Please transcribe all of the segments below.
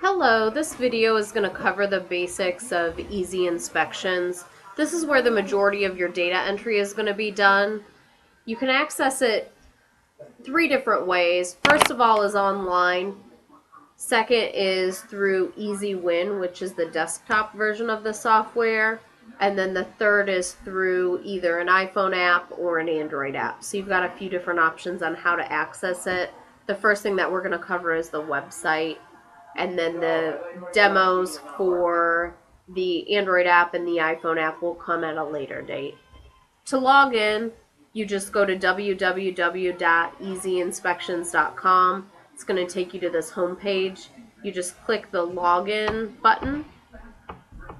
Hello, this video is going to cover the basics of Easy Inspections. This is where the majority of your data entry is going to be done. You can access it three different ways. First of all is online. Second is through EasyWin, which is the desktop version of the software. And then the third is through either an iPhone app or an Android app. So you've got a few different options on how to access it. The first thing that we're going to cover is the website, and then the demos for the Android app and the iPhone app will come at a later date. To log in, you just go to www.easyinspections.com. It's going to take you to this home page. You just click the login button,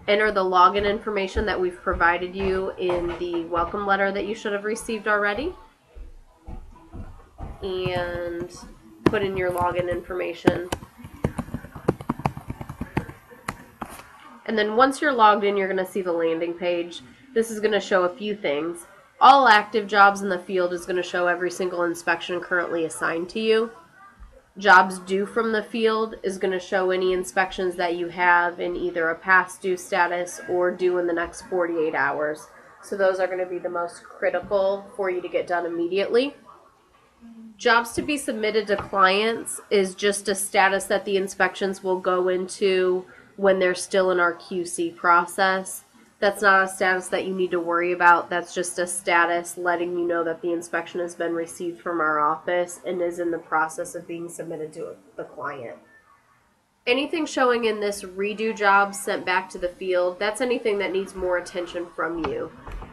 enter the login information that we've provided you in the welcome letter that you should have received already, and put in your login information. And then once you're logged in, you're going to see the landing page. This is going to show a few things. All active jobs in the field is going to show every single inspection currently assigned to you. Jobs due from the field is going to show any inspections that you have in either a past due status or due in the next 48 hours. So those are going to be the most critical for you to get done immediately. Jobs to be submitted to clients is just a status that the inspections will go into when they're still in our QC process. That's not a status that you need to worry about. That's just a status letting you know that the inspection has been received from our office and is in the process of being submitted to the client. Anything showing in this redo job sent back to the field, that's anything that needs more attention from you.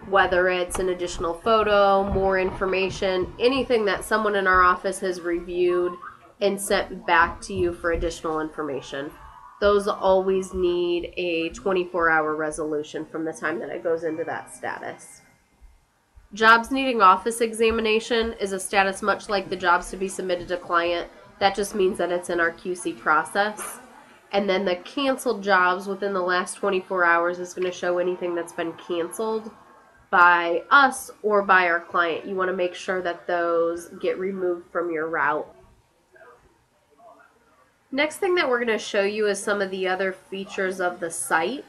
Whether it's an additional photo, more information, anything that someone in our office has reviewed and sent back to you for additional information. Those always need a 24-hour resolution from the time that it goes into that status. Jobs needing office examination is a status much like the jobs to be submitted to client. That just means that it's in our QC process. And then the canceled jobs within the last 24 hours is going to show anything that's been canceled by us or by our client. You want to make sure that those get removed from your route. Next thing that we're going to show you is some of the other features of the site.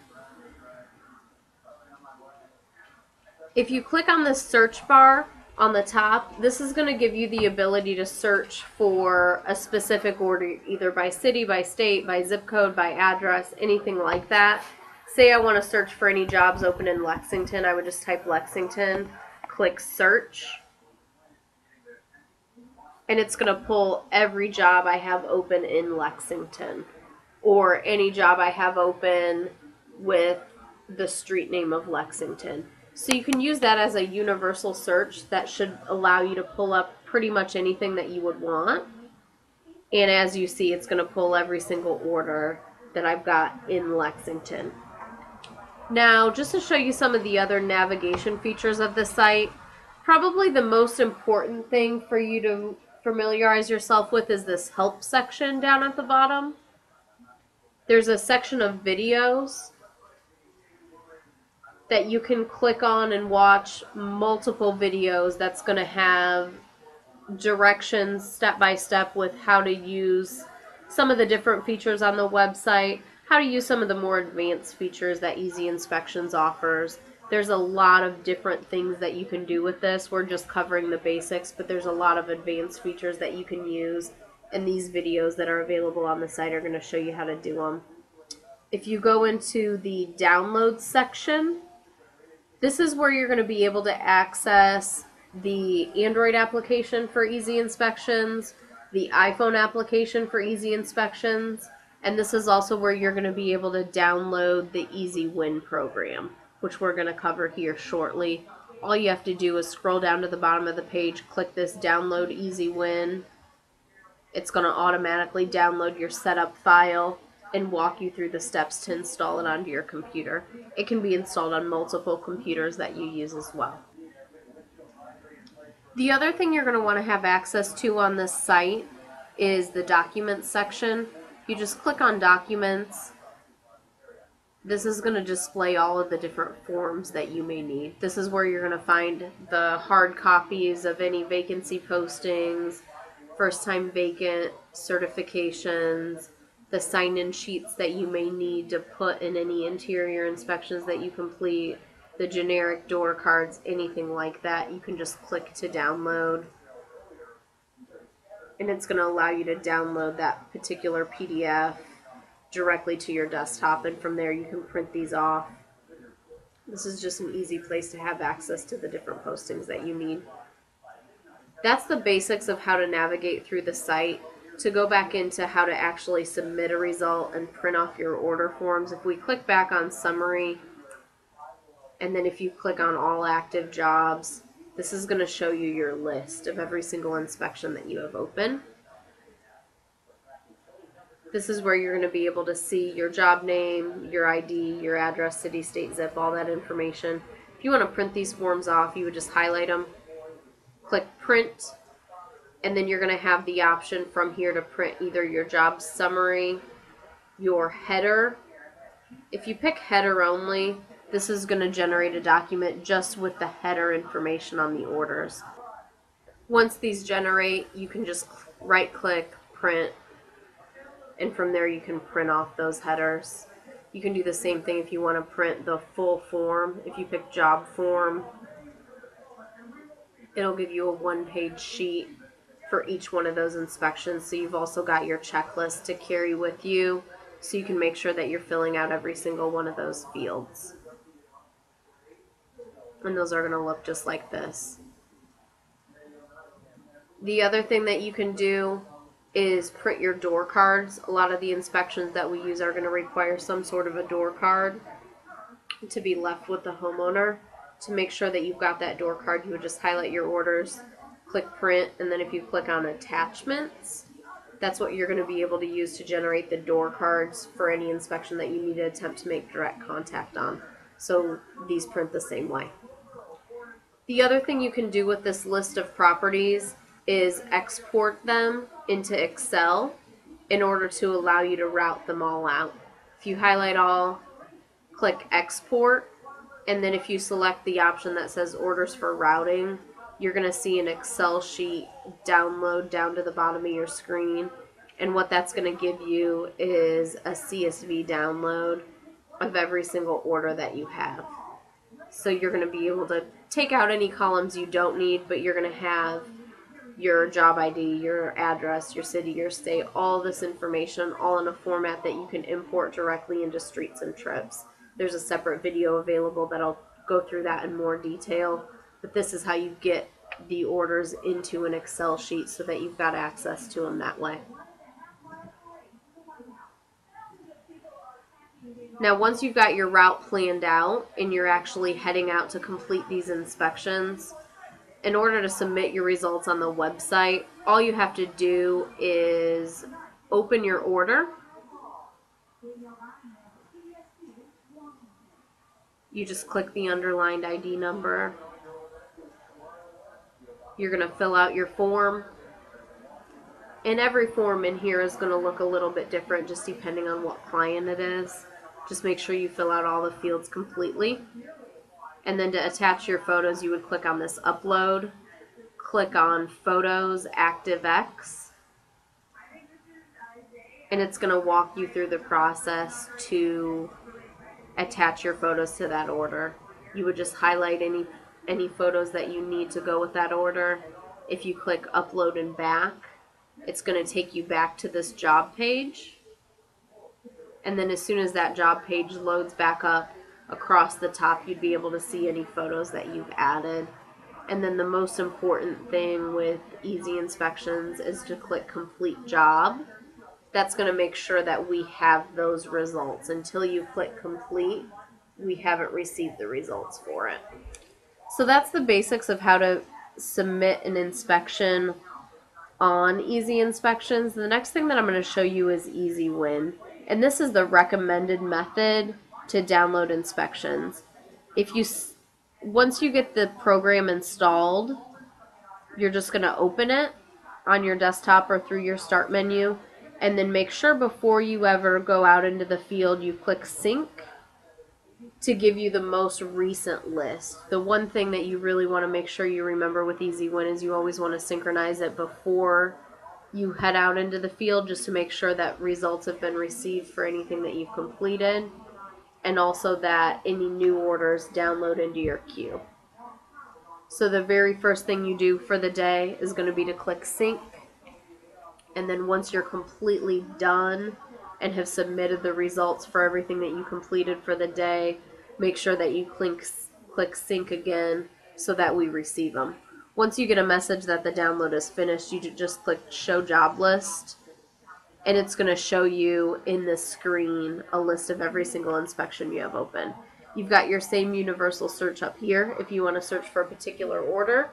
If you click on the search bar on the top, this is going to give you the ability to search for a specific order, either by city, by state, by zip code, by address, anything like that. Say I want to search for any jobs open in Lexington, I would just type Lexington, click search, and it's going to pull every job I have open in Lexington, or any job I have open with the street name of Lexington. So you can use that as a universal search that should allow you to pull up pretty much anything that you would want. And as you see, it's going to pull every single order that I've got in Lexington. Now, just to show you some of the other navigation features of the site, probably the most important thing for you to familiarize yourself with is this help section down at the bottom. There's a section of videos that you can click on and watch multiple videos that's going to have directions step by step with how to use some of the different features on the website, how to use some of the more advanced features that Easy Inspections offers. There's a lot of different things that you can do with this. We're just covering the basics, but there's a lot of advanced features that you can use, and these videos that are available on the site are going to show you how to do them. If you go into the downloads section, this is where you're going to be able to access the Android application for Easy Inspections, the iPhone application for Easy Inspections, and this is also where you're going to be able to download the EasyWin program, which we're going to cover here shortly. All you have to do is scroll down to the bottom of the page, click this download EasyWin. It's going to automatically download your setup file and walk you through the steps to install it onto your computer. It can be installed on multiple computers that you use as well. The other thing you're going to want to have access to on this site is the documents section. You just click on documents. This is going to display all of the different forms that you may need. This is where you're going to find the hard copies of any vacancy postings, first time vacant, certifications, the sign-in sheets that you may need to put in any interior inspections that you complete, the generic door cards, anything like that. You can just click to download, and it's going to allow you to download that particular PDF directly to your desktop, and from there you can print these off. This is just an easy place to have access to the different postings that you need. That's the basics of how to navigate through the site. To go back into how to actually submit a result and print off your order forms, if we click back on summary, and then if you click on all active jobs, this is going to show you your list of every single inspection that you have open. This is where you're going to be able to see your job name, your ID, your address, city, state, zip, all that information. If you want to print these forms off, you would just highlight them, click print, and then you're going to have the option from here to print either your job summary, your header. If you pick header only, this is going to generate a document just with the header information on the orders. Once these generate, you can just right click, print, and from there you can print off those headers. You can do the same thing if you want to print the full form. If you pick job form, it'll give you a one-page sheet for each one of those inspections. So you've also got your checklist to carry with you, so you can make sure that you're filling out every single one of those fields. And those are going to look just like this. The other thing that you can do is print your door cards. A lot of the inspections that we use are going to require some sort of a door card to be left with the homeowner. To make sure that you've got that door card, you would just highlight your orders, click print, and then if you click on attachments, that's what you're going to be able to use to generate the door cards for any inspection that you need to attempt to make direct contact on. So these print the same way. The other thing you can do with this list of properties is export them into Excel in order to allow you to route them all out. If you highlight all, click export, and then if you select the option that says orders for routing, you're going to see an Excel sheet download down to the bottom of your screen. And what that's going to give you is a CSV download of every single order that you have. So you're going to be able to take out any columns you don't need, but you're going to have your job ID, your address, your city, your state, all this information all in a format that you can import directly into Streets and Trips. There's a separate video available that'll go through that in more detail, but this is how you get the orders into an Excel sheet so that you've got access to them that way. Now once you've got your route planned out and you're actually heading out to complete these inspections, in order to submit your results on the website, all you have to do is open your order. You just click the underlined ID number. You're going to fill out your form. And every form in here is going to look a little bit different just depending on what client it is. Just make sure you fill out all the fields completely. And then to attach your photos, you would click on this upload, click on Photos ActiveX, and it's going to walk you through the process to attach your photos to that order. You would just highlight any photos that you need to go with that order. If you click Upload and Back, it's going to take you back to this job page. And then as soon as that job page loads back up, across the top you'd be able to see any photos that you've added. And then the most important thing with Easy Inspections is to click Complete Job. That's going to make sure that we have those results. Until you click Complete, we haven't received the results for it. So that's the basics of how to submit an inspection on Easy Inspections. The next thing that I'm going to show you is Easy Win. And this is the recommended method to download inspections. Once you get the program installed, you're just going to open it on your desktop or through your start menu, and then make sure before you ever go out into the field you click sync to give you the most recent list. The one thing that you really want to make sure you remember with Easy Win is you always want to synchronize it before You head out into the field just to make sure that results have been received for anything that you've completed, and also that any new orders download into your queue. So the very first thing you do for the day is going to be to click sync, and then once you're completely done and have submitted the results for everything that you completed for the day, make sure that you click sync again so that we receive them. Once you get a message that the download is finished, you just click show job list, and it's going to show you in the screen a list of every single inspection you have open. You've got your same universal search up here if you want to search for a particular order,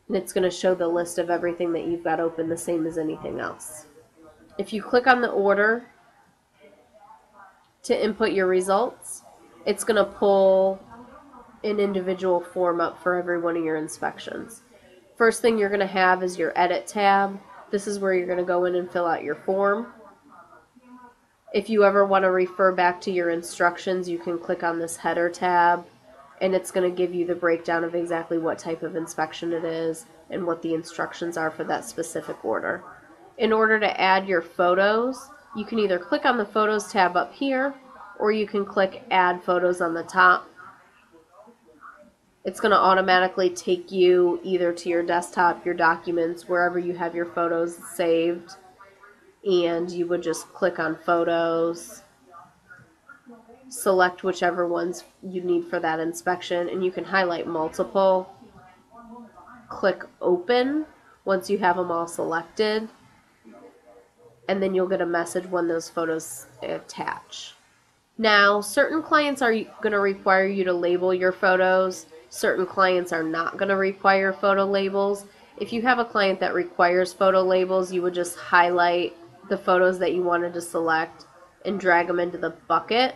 and it's going to show the list of everything that you've got open, the same as anything else. If you click on the order to input your results, it's going to pull an individual form up for every one of your inspections. First thing you're going to have is your edit tab. This is where you're going to go in and fill out your form. If you ever want to refer back to your instructions, you can click on this header tab, and it's going to give you the breakdown of exactly what type of inspection it is and what the instructions are for that specific order. In order to add your photos, you can either click on the Photos tab up here, or you can click Add Photos on the top. It's going to automatically take you either to your desktop, your documents, wherever you have your photos saved, and you would just click on Photos, select whichever ones you need for that inspection, and you can highlight multiple, click Open once you have them all selected, and then you'll get a message when those photos attach. Now, certain clients are going to require you to label your photos. Certain clients are not going to require photo labels. If you have a client that requires photo labels, you would just highlight the photos that you wanted to select and drag them into the bucket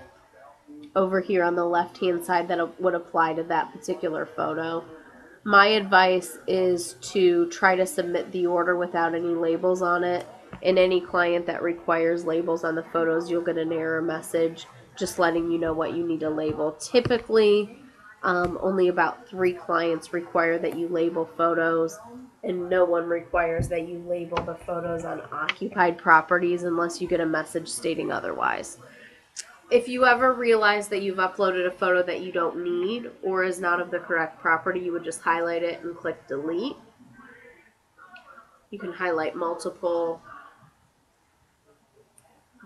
over here on the left-hand side that would apply to that particular photo. My advice is to try to submit the order without any labels on it. And any client that requires labels on the photos, you'll get an error message just letting you know what you need to label. Typically, only about 3 clients require that you label photos, and no one requires that you label the photos on occupied properties unless you get a message stating otherwise. If you ever realize that you've uploaded a photo that you don't need or is not of the correct property, you would just highlight it and click delete. You can highlight multiple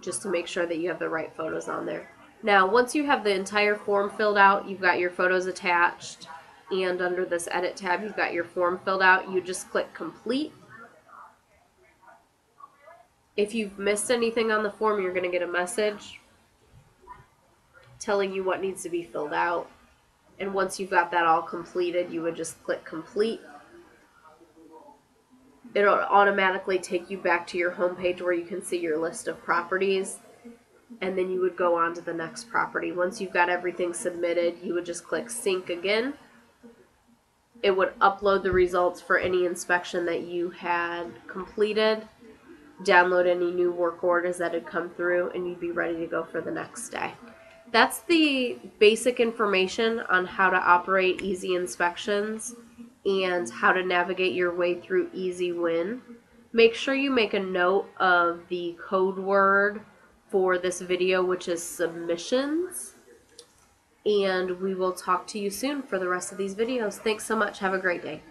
just to make sure that you have the right photos on there. Now, once you have the entire form filled out, you've got your photos attached, and under this edit tab, you've got your form filled out, you just click complete. If you've missed anything on the form, you're going to get a message telling you what needs to be filled out. And once you've got that all completed, you would just click complete. It'll automatically take you back to your home page where you can see your list of properties, and then you would go on to the next property. Once you've got everything submitted, you would just click sync again. It would upload the results for any inspection that you had completed, download any new work orders that had come through, and you'd be ready to go for the next day. That's the basic information on how to operate Easy Inspections and how to navigate your way through EasyWin. Make sure you make a note of the code word for this video, which is submissions, and we will talk to you soon for the rest of these videos. Thanks so much. Have a great day.